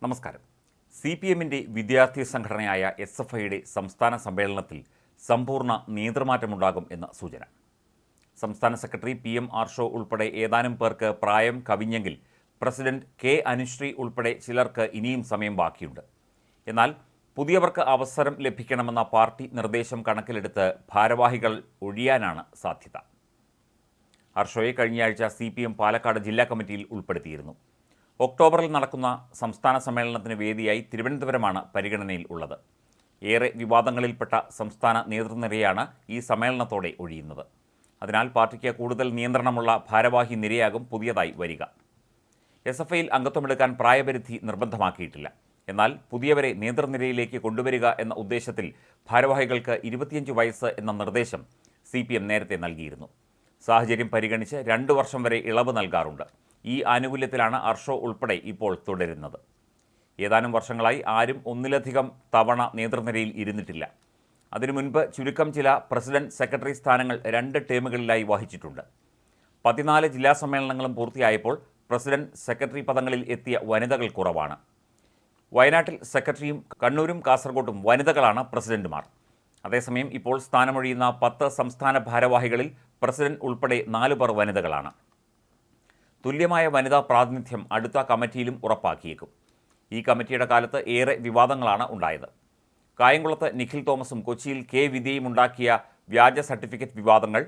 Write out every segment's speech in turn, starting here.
നമസ്കാരം. CPM-ന്റെ വിദ്യാർത്ഥി സംഘടനയായ SFIയുടെ സംസ്ഥാന സമ്മേളനത്തിൽ സമ്പൂർണ്ണ നേതൃമാറ്റമുണ്ടാകും എന്ന സൂചന. സംസ്ഥാന സെക്രട്ടറി PM ആർഷോ ഉൾപ്പെടെ ഏതാനും പേർക്ക് പ്രായം കവിഞ്ഞെങ്കിൽ പ്രസിഡന്റ് K അനുശ്രീ ഉൾപ്പെടെ ചിലർക്ക് ഇനിയും സമയം ബാക്കിയുണ്ട്. എന്നാൽ പുതിയവർക്ക് അവസരം ലഭിക്കണമെന്ന പാർട്ടി നിർദ്ദേശം കണക്കിലെടുത്ത് ഭാരവാഹികൾ ഒഴിയാനാണ് സാധ്യത. ആർഷോയെ കഴിഞ്ഞയാഴ്ച CPM പാലക്കാട് ജില്ലാ കമ്മിറ്റിയിൽ ഉൾപ്പെടുത്തിയിരുന്നു. ഒക്ടോബറിൽ നടക്കുന്ന സംസ്ഥാന സമ്മേളനത്തിന് വേദിയായി തിരുവനന്തപുരമാണ് പരിഗണനയിൽ ഉള്ളത്. ഏറെ വിവാദങ്ങളിൽപ്പെട്ട സംസ്ഥാന നേതൃനിരയാണ് ഈ സമ്മേളനത്തോടെ ഒഴിയുന്നത്. അതിനാൽ പാർട്ടിക്ക് കൂടുതൽ നിയന്ത്രണമുള്ള ഭാരവാഹി നിരയാകും പുതിയതായി വരിക. SFIയിൽ അംഗത്വമെടുക്കാൻ പ്രായപരിധി നിർബന്ധമാക്കിയിട്ടില്ല. എന്നാൽ പുതിയവരെ നേതൃനിരയിലേക്ക് കൊണ്ടുവരിക എന്ന ഉദ്ദേശത്തിൽ ഭാരവാഹികൾക്ക് 25 വയസ്സ് എന്ന നിർദ്ദേശം CPM നേരത്തെ നൽകിയിരുന്നു. സാഹചര്യം പരിഗണിച്ച് 2 വർഷം വരെ ഇളവ് നൽകാറുണ്ട്. ഈ ആനുകൂല്യത്തിലാണ് ആർഷോ ഉൾപ്പെടെ ഇപ്പോൾ തുടരുന്നത്. ഏതാനും വർഷങ്ങളായി ആരും ഒന്നിലധികം തവണ നേതൃനിരയിൽ ഇരുന്നിട്ടില്ല. അതിനു മുൻപ് ചുരുക്കം ചില പ്രസിഡന്റ് സെക്രട്ടറി സ്ഥാനങ്ങൾ 2 ടേമുകളിലായി വഹിച്ചിട്ടുണ്ട്. 14 ജില്ലാ സമ്മേളനങ്ങളും പൂർത്തിയായപ്പോൾ പ്രസിഡന്റ് സെക്രട്ടറി പദങ്ങളിൽ എത്തിയ വനിതകൾ കുറവാണ്. വയനാട്ടിൽ സെക്രട്ടറിയും കണ്ണൂരും കാസർഗോട്ടും വനിതകളാണ് പ്രസിഡന്റുമാർ. അതേസമയം ഇപ്പോൾ സ്ഥാനമൊഴിയുന്ന 10 സംസ്ഥാന ഭാരവാഹികളിൽ പ്രസിഡന്റ് ഉൾപ്പെടെ 4 പേർ വനിതകളാണ്. തുല്യമായ വനിതാ പ്രാതിനിധ്യം അടുത്ത കമ്മിറ്റിയിലും ഉറപ്പാക്കിയേക്കും. ഈ കമ്മിറ്റിയുടെ കാലത്ത് ഏറെ വിവാദങ്ങളാണ് ഉണ്ടായത്. കായംകുളത്ത് നിഖിൽ തോമസും കൊച്ചിയിൽ K വിദ്യയും ഉണ്ടാക്കിയ വ്യാജ സർട്ടിഫിക്കറ്റ് വിവാദങ്ങൾ,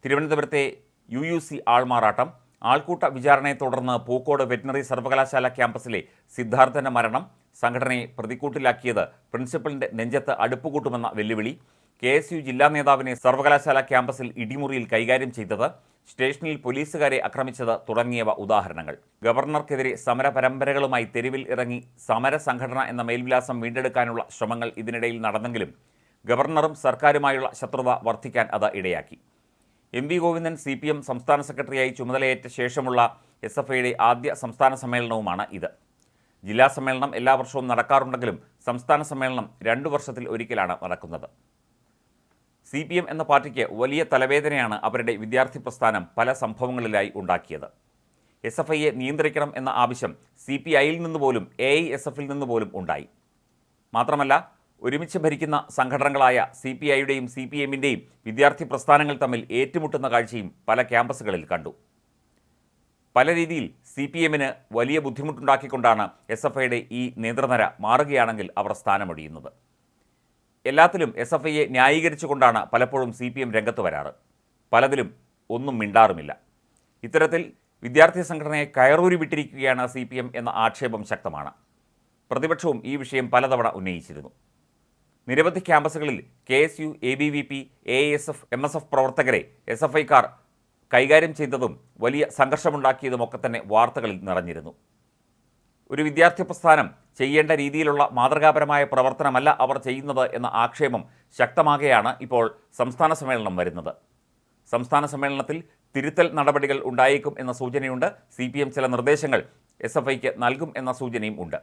തിരുവനന്തപുരത്തെ UUC ആൾമാറാട്ടം, ആൾക്കൂട്ട വിചാരണയെ തുടർന്ന് പൂക്കോട് വെറ്റിനറി സർവകലാശാല ക്യാമ്പസിലെ സിദ്ധാർത്ഥൻ്റെ മരണം, സംഘടനയെ പ്രതിക്കൂട്ടിലാക്കിയത് പ്രിൻസിപ്പലിൻ്റെ നെഞ്ചത്ത് അടുപ്പുകൂട്ടുമെന്ന വെല്ലുവിളി, KSU ജില്ലാ നേതാവിനെ സർവകലാശാല ക്യാമ്പസിൽ ഇടിമുറിയിൽ കൈകാര്യം ചെയ്തത്, സ്റ്റേഷനിൽ പോലീസുകാരെ ആക്രമിച്ചത് തുടങ്ങിയവ ഉദാഹരണങ്ങൾ. ഗവർണർക്കെതിരെ സമര പരമ്പരകളുമായി തെരുവിൽ ഇറങ്ങി സമര സംഘടന എന്ന മേൽവിലാസം വീണ്ടെടുക്കാനുള്ള ശ്രമങ്ങൾ ഇതിനിടയിൽ നടന്നെങ്കിലും ഗവർണറും സർക്കാരുമായുള്ള ശത്രുത വർദ്ധിക്കാൻ അത് ഇടയാക്കി. MV ഗോവിന്ദൻ CPM സംസ്ഥാന സെക്രട്ടറിയായി ചുമതലയേറ്റ ശേഷമുള്ള SFIയുടെ ആദ്യ സംസ്ഥാന സമ്മേളനവുമാണ് ഇത്. ജില്ലാ സമ്മേളനം എല്ലാ വർഷവും നടക്കാറുണ്ടെങ്കിലും സംസ്ഥാന സമ്മേളനം 2 വർഷത്തിൽ ഒരിക്കലാണ് നടക്കുന്നത്. CPM എന്ന പാർട്ടിക്ക് വലിയ തലവേദനയാണ് അവരുടെ വിദ്യാർത്ഥി പ്രസ്ഥാനം പല സംഭവങ്ങളിലായി ഉണ്ടാക്കിയത്. SFIയെ നിയന്ത്രിക്കണം എന്ന ആവശ്യം CPIയിൽ നിന്ന് പോലും AISFൽ നിന്ന് പോലും ഉണ്ടായി. മാത്രമല്ല, ഒരുമിച്ച് ഭരിക്കുന്ന സംഘടനകളായ CPIയുടെയും CPMൻ്റെയും വിദ്യാർത്ഥി പ്രസ്ഥാനങ്ങൾ തമ്മിൽ ഏറ്റുമുട്ടുന്ന കാഴ്ചയും പല ക്യാമ്പസുകളിൽ കണ്ടു. പല രീതിയിൽ CPMന് വലിയ ബുദ്ധിമുട്ടുണ്ടാക്കിക്കൊണ്ടാണ് SFIയുടെ ഈ നേതൃനിര മാറുകയാണെങ്കിൽ അവർ സ്ഥാനമൊഴിയുന്നത്. എല്ലാത്തിലും SFIയെ ന്യായീകരിച്ചുകൊണ്ടാണ് പലപ്പോഴും CPM രംഗത്ത് വരാറ്. പലതിലും ഒന്നും മിണ്ടാറുമില്ല. ഇത്തരത്തിൽ വിദ്യാർത്ഥി സംഘടനയെ കയറൂരി വിട്ടിരിക്കുകയാണ് CPM എന്ന ആക്ഷേപം ശക്തമാണ്. പ്രതിപക്ഷവും ഈ വിഷയം പലതവണ ഉന്നയിച്ചിരുന്നു. നിരവധി ക്യാമ്പസുകളിൽ KSU, ABVP, AISF, MSF പ്രവർത്തകരെ SFIക്കാർ കൈകാര്യം ചെയ്തതും വലിയ സംഘർഷമുണ്ടാക്കിയതുമൊക്കെ തന്നെ വാർത്തകളിൽ നിറഞ്ഞിരുന്നു. ഒരു വിദ്യാർത്ഥി പ്രസ്ഥാനം ചെയ്യേണ്ട രീതിയിലുള്ള മാതൃകാപരമായ പ്രവർത്തനമല്ല അവർ ചെയ്യുന്നത് എന്ന ആക്ഷേപം ശക്തമാകെയാണ് ഇപ്പോൾ സംസ്ഥാന സമ്മേളനം വരുന്നത്. സംസ്ഥാന സമ്മേളനത്തിൽ തിരുത്തൽ നടപടികൾ ഉണ്ടായേക്കും എന്ന സൂചനയുണ്ട്. CPM ചില നിർദ്ദേശങ്ങൾ SFIക്ക് നൽകും എന്ന സൂചനയും ഉണ്ട്.